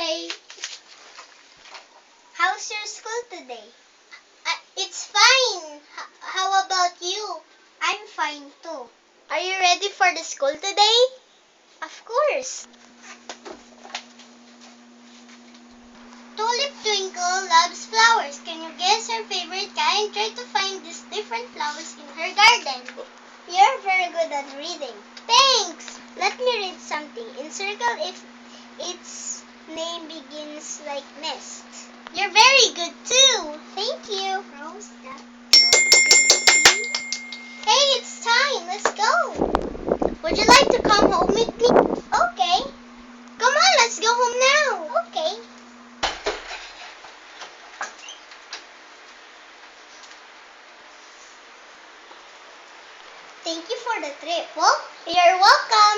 Okay. How's your school today? It's fine. How about you? I'm fine too. Are you ready for the school today? Of course. Tulip Twinkle loves flowers. Can you guess her favorite kind? Try to find these different flowers in her garden. You're very good at reading. Thanks! Let me read something. Encircle if its name begins like nest. You're very good too. Thank you. Rose, Hey, it's time. Let's go. Would you like to come home with me? Okay. Come on, let's go home now. Okay. Thank you for the trip. Well, you're welcome.